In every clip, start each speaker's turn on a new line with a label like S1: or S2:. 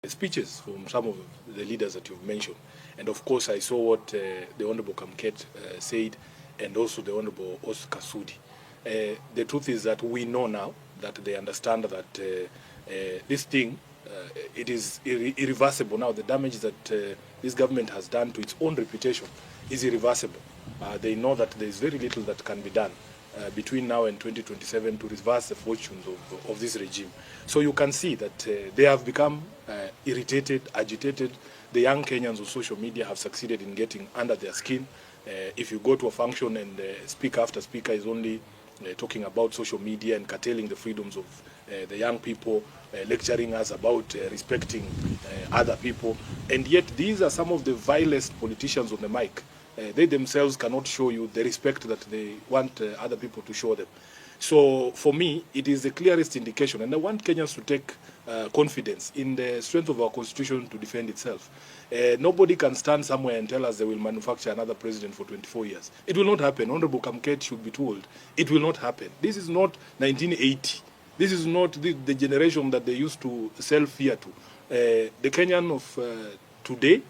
S1: speeches from some of the leaders that you've mentioned. And of course, I saw what the Honorable Kamket said, and also the Honorable Oscar Sudi. The truth is that we know now that they understand that this thing, it is irreversible now. The damage that this government has done to its own reputation is irreversible. They know that there is very little that can be done between now and 2027 to reverse the fortunes of this regime. So you can see that they have become irritated, agitated. The young Kenyans on social media have succeeded in getting under their skin. If you go to a function and speaker after speaker is only talking about social media and curtailing the freedoms of the young people, lecturing us about respecting other people, and yet these are some of the vilest politicians on the mic. They themselves cannot show you the respect that they want other people to show them. So for me, it is the clearest indication, and I want Kenyans to take confidence in the strength of our constitution to defend itself. Nobody can stand somewhere and tell us they will manufacture another president for 24 years. It will not happen. Honorable Kamket should be told. It will not happen. This is not 1980. This is not the generation that they used to sell fear to. The Kenyan of today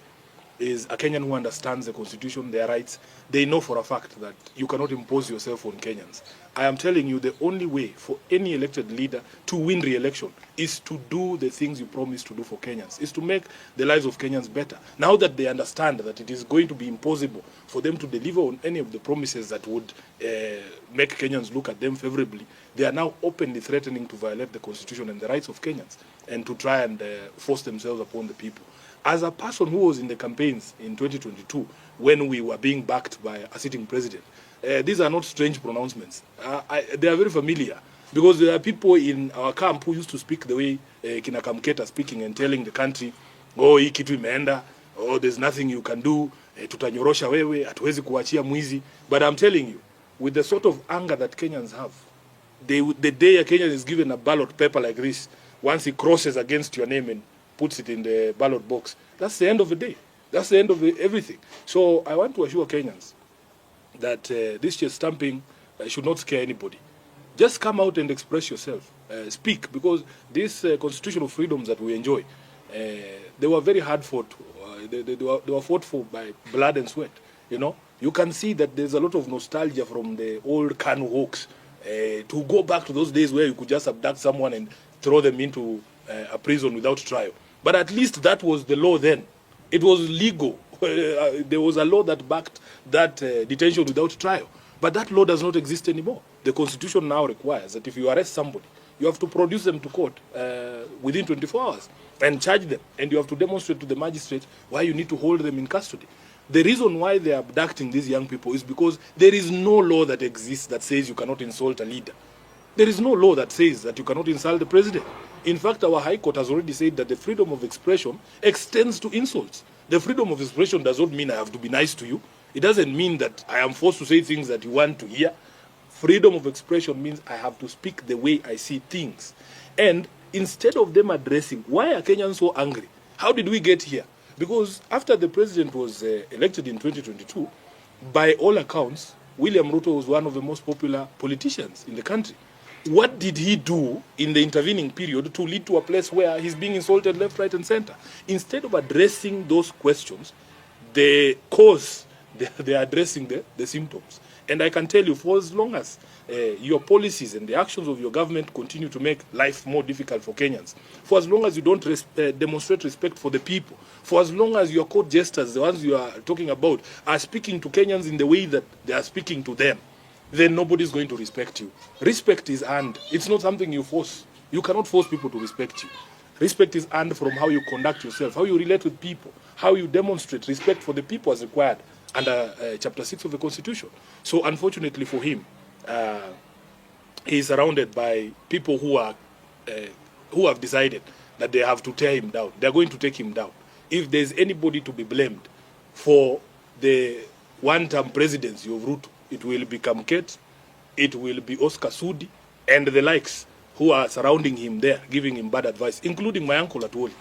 S1: is a Kenyan who understands the constitution, their rights. They know for a fact that you cannot impose yourself on Kenyans. I am telling you, the only way for any elected leader to win re-election is to do the things you promise to do for Kenyans, is to make the lives of Kenyans better. Now that they understand that it is going to be impossible for them to deliver on any of the promises that would make Kenyans look at them favorably, they are now openly threatening to violate the constitution and the rights of Kenyans and to try and force themselves upon the people. As a person who was in the campaigns in 2022, when we were being backed by a sitting president, these are not strange pronouncements. They are very familiar, because there are people in our camp who used to speak the way Kina Kamket are speaking and telling the country, oh, hii kitu imeenda, oh, there's nothing you can do, tutanyorosha wewe, hatuwezi kuachia mwizi. But I'm telling you, with the sort of anger that Kenyans have, the day a Kenyan is given a ballot paper like this, once he crosses against your name and puts it in the ballot box, that's the end of the day. That's the end of everything. So I want to assure Kenyans that this chest stamping should not scare anybody. Just come out and express yourself. Speak, because these constitutional freedoms that we enjoy, they were very hard fought. They were fought for by blood and sweat. You know, you can see that there's a lot of nostalgia from the old Kanu Hawks to go back to those days where you could just abduct someone and throw them into a prison without trial. But at least that was the law then. It was legal. There was a law that backed that detention without trial. But that law does not exist anymore. The Constitution now requires that if you arrest somebody, you have to produce them to court within 24 hours and charge them. And you have to demonstrate to the magistrate why you need to hold them in custody. The reason why they are abducting these young people is because there is no law that exists that says you cannot insult a leader. There is no law that says that you cannot insult the president. In fact, our High Court has already said that the freedom of expression extends to insults. The freedom of expression does not mean I have to be nice to you. It doesn't mean that I am forced to say things that you want to hear. Freedom of expression means I have to speak the way I see things. And instead of them addressing, why are Kenyans so angry? How did we get here? Because after the president was elected in 2022, by all accounts, William Ruto was one of the most popular politicians in the country. What did he do in the intervening period to lead to a place where he's being insulted left, right, and center? Instead of addressing those questions, the cause, they are addressing the symptoms. And I can tell you, for as long as your policies and the actions of your government continue to make life more difficult for Kenyans, for as long as you don't demonstrate respect for the people, for as long as your court jesters, the ones you are talking about, are speaking to Kenyans in the way that they are speaking to them, then nobody is going to respect you. Respect is earned. It's not something you force. You cannot force people to respect you. Respect is earned from how you conduct yourself, how you relate with people, how you demonstrate respect for the people as required under Chapter 6 of the Constitution. So unfortunately for him, he is surrounded by people who have decided that they have to tear him down. They are going to take him down. If there is anybody to be blamed for the one-term presidency of Ruto, it will be Kamket, it will be Oscar Sudi, and the likes who are surrounding him there, giving him bad advice, including my uncle Atwoli.